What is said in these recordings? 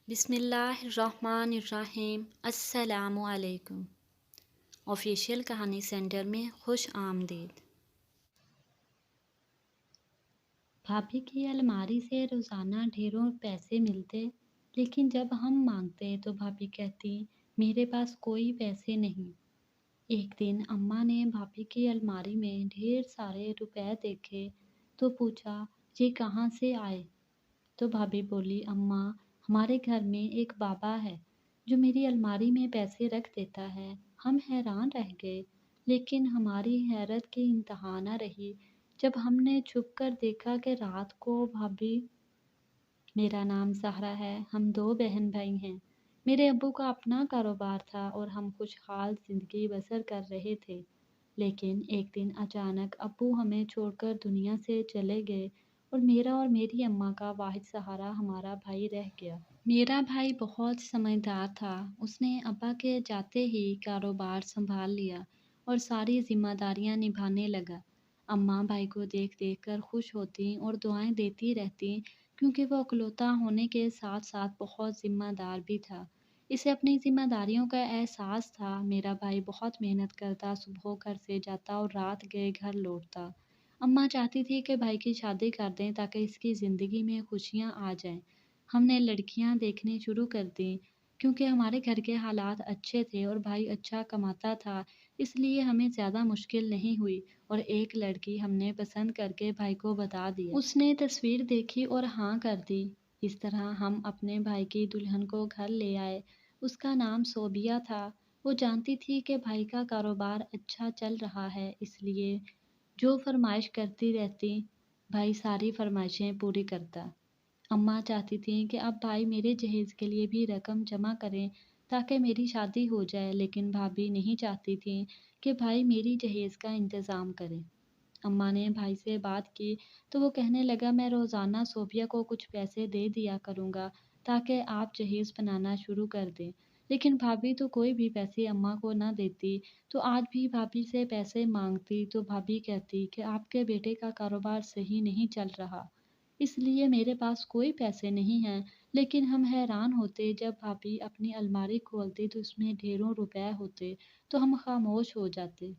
بسم اللہ الرحمن الرحیم۔ السلام علیکم۔ آفیشیل کہانی سینٹر میں خوش آمدید۔ بھابھی کی الماری سے روزانہ ڈھیروں پیسے ملتے، لیکن جب ہم مانگتے تو بھابھی کہتی میرے پاس کوئی پیسے نہیں۔ ایک دن اماں نے بھابھی کی الماری میں ڈھیر سارے روپے دیکھے تو پوچھا یہ کہاں سے آئے؟ تو بھابھی بولی اماں ہمارے گھر میں ایک بابا ہے جو میری الماری میں پیسے رکھ دیتا ہے۔ ہم حیران رہ گئے، لیکن ہماری حیرت کی انتہا نہ رہی جب ہم نے چھپ کر دیکھا کہ رات کو بھابھی، میرا نام زہرا ہے، ہم 2 بہن بھائی ہیں، میرے ابو کا اپنا کاروبار تھا اور ہم خوشحال زندگی بسر کر رہے تھے، لیکن ایک دن اچانک ابو ہمیں چھوڑ کر دنیا سے چلے گئے اور میرا اور میری اماں کا واحد سہارا ہمارا بھائی رہ گیا۔ میرا بھائی بہت سمجھدار تھا، اس نے ابا کے جاتے ہی کاروبار سنبھال لیا اور ساری ذمہ داریاں نبھانے لگا۔ اماں بھائی کو دیکھ دیکھ کر خوش ہوتی اور دعائیں دیتی رہتی کیونکہ وہ اکلوتا ہونے کے ساتھ ساتھ بہت ذمہ دار بھی تھا۔ اسے اپنی ذمہ داریوں کا احساس تھا۔ میرا بھائی بہت محنت کرتا، صبح گھر سے جاتا اور رات گئے گھر لوٹتا۔ اماں چاہتی تھی کہ بھائی کی شادی کر دیں تاکہ اس کی زندگی میں خوشیاں آ جائیں۔ ہم نے لڑکیاں دیکھنی شروع کر دیں کیونکہ ہمارے گھر کے حالات اچھے تھے اور بھائی اچھا کماتا تھا، اس لیے ہمیں زیادہ مشکل نہیں ہوئی اور ایک لڑکی ہم نے پسند کر کے بھائی کو بتا دیا۔ اس نے تصویر دیکھی اور ہاں کر دی۔ اس طرح ہم اپنے بھائی کی دلہن کو گھر لے آئے۔ اس کا نام صوبیہ تھا۔ وہ جانتی تھی کہ بھائی کا کاروبار اچھا چل رہا ہے، اس لیے جو فرمائش کرتی رہتی بھائی ساری فرمائشیں پوری کرتا۔ اماں چاہتی تھیں کہ اب بھائی میرے جہیز کے لیے بھی رقم جمع کریں تاکہ میری شادی ہو جائے، لیکن بھابھی نہیں چاہتی تھیں کہ بھائی میری جہیز کا انتظام کرے۔ اماں نے بھائی سے بات کی تو وہ کہنے لگا میں روزانہ صوبیہ کو کچھ پیسے دے دیا کروں گا تاکہ آپ جہیز بنانا شروع کر دیں، لیکن بھابھی تو کوئی بھی پیسے اماں کو نہ دیتی، تو آج بھی بھابھی سے پیسے مانگتی تو بھابھی کہتی کہ آپ کے بیٹے کا کاروبار صحیح نہیں چل رہا، اس لیے میرے پاس کوئی پیسے نہیں ہیں، لیکن ہم حیران ہوتے جب بھابھی اپنی الماری کھولتی تو اس میں ڈھیروں روپے ہوتے تو ہم خاموش ہو جاتے،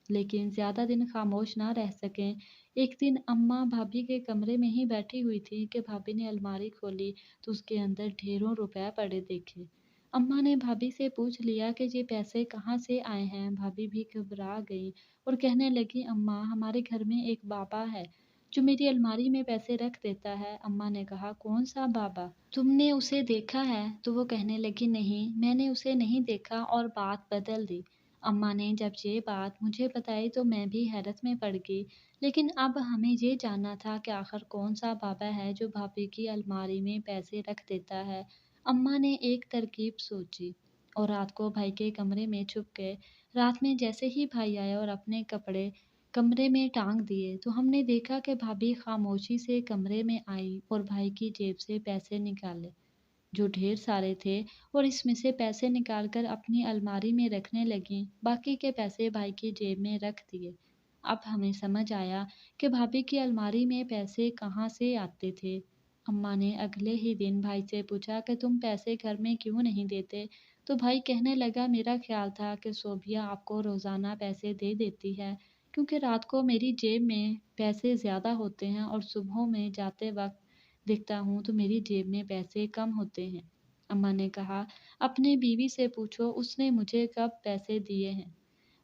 لیکن زیادہ دن خاموش نہ رہ سکیں۔ ایک دن اماں بھابھی کے کمرے میں ہی بیٹھی ہوئی تھی کہ بھابھی نے الماری کھولی تو اس کے اندر ڈھیروں روپے پڑے دیکھے۔ اماں نے بھابھی سے پوچھ لیا کہ یہ پیسے کہاں سے آئے ہیں؟ بھابھی بھی گھبرا گئی اور کہنے لگی اماں ہمارے گھر میں ایک بابا ہے جو میری الماری میں پیسے رکھ دیتا ہے۔ اماں نے کہا کون سا بابا؟ تم نے اسے دیکھا ہے؟ تو وہ کہنے لگی نہیں، میں نے اسے نہیں دیکھا، اور بات بدل دی۔ اماں نے جب یہ بات مجھے بتائی تو میں بھی حیرت میں پڑ گئی، لیکن اب ہمیں یہ جاننا تھا کہ آخر کون سا بابا ہے جو بھابھی کی الماری میں پیسے رکھ دیتا ہے۔ اماں نے ایک ترکیب سوچی اور رات کو بھائی کے کمرے میں چھپ گئے۔ رات میں جیسے ہی بھائی آیا اور اپنے کپڑے کمرے میں ٹانگ دیے تو ہم نے دیکھا کہ بھابھی خاموشی سے کمرے میں آئی اور بھائی کی جیب سے پیسے نکالے جو ڈھیر سارے تھے، اور اس میں سے پیسے نکال کر اپنی الماری میں رکھنے لگیں۔ باقی کے پیسے بھائی کی جیب میں رکھ دیے۔ اب ہمیں سمجھ آیا کہ بھابھی کی الماری میں پیسے کہاں سے آتے تھے۔ اماں نے اگلے ہی دن بھائی سے پوچھا کہ تم پیسے گھر میں کیوں نہیں دیتے؟ تو بھائی کہنے لگا میرا خیال تھا کہ صوبیہ آپ کو روزانہ پیسے دے دیتی ہے کیونکہ رات کو میری جیب میں پیسے زیادہ ہوتے ہیں اور صبح میں جاتے وقت دیکھتا ہوں تو میری جیب میں پیسے کم ہوتے ہیں۔ اماں نے کہا اپنے بیوی سے پوچھو اس نے مجھے کب پیسے دیے ہیں۔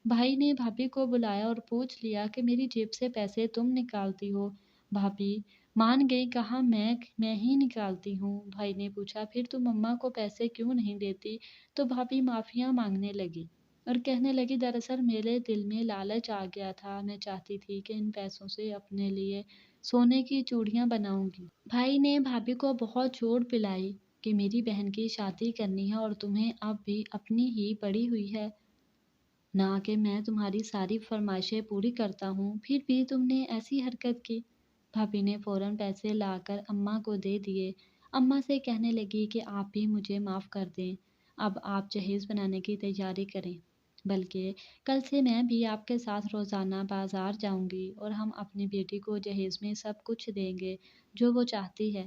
بھائی نے بھابھی کو بلایا اور پوچھ لیا کہ میری جیب سے پیسے تم نکالتی ہو؟ بھابھی مان گئی، کہا میں ہی نکالتی ہوں۔ بھائی نے پوچھا پھر تم اماں کو پیسے کیوں نہیں دیتی؟ تو بھابھی معافیاں مانگنے لگی اور کہنے لگی دراصل میرے دل میں لالچ آ گیا تھا، میں چاہتی تھی کہ ان پیسوں سے اپنے لیے سونے کی چوڑیاں بناؤں گی۔ بھائی نے بھابھی کو بہت چوٹ پلائی کہ میری بہن کی شادی کرنی ہے اور تمہیں اب بھی اپنی ہی پڑی ہوئی ہے، نہ کہ میں تمہاری ساری فرمائشیں پوری کرتا ہوں، پھر بھی تم نے ایسی حرکت کی۔ بھابھی نے فوراً پیسے لا کر اماں کو دے دیے۔ اماں سے کہنے لگی کہ آپ بھی مجھے معاف کر دیں، اب آپ جہیز بنانے کی تیاری کریں، بلکہ کل سے میں بھی آپ کے ساتھ روزانہ بازار جاؤں گی اور ہم اپنی بیٹی کو جہیز میں سب کچھ دیں گے جو وہ چاہتی ہے۔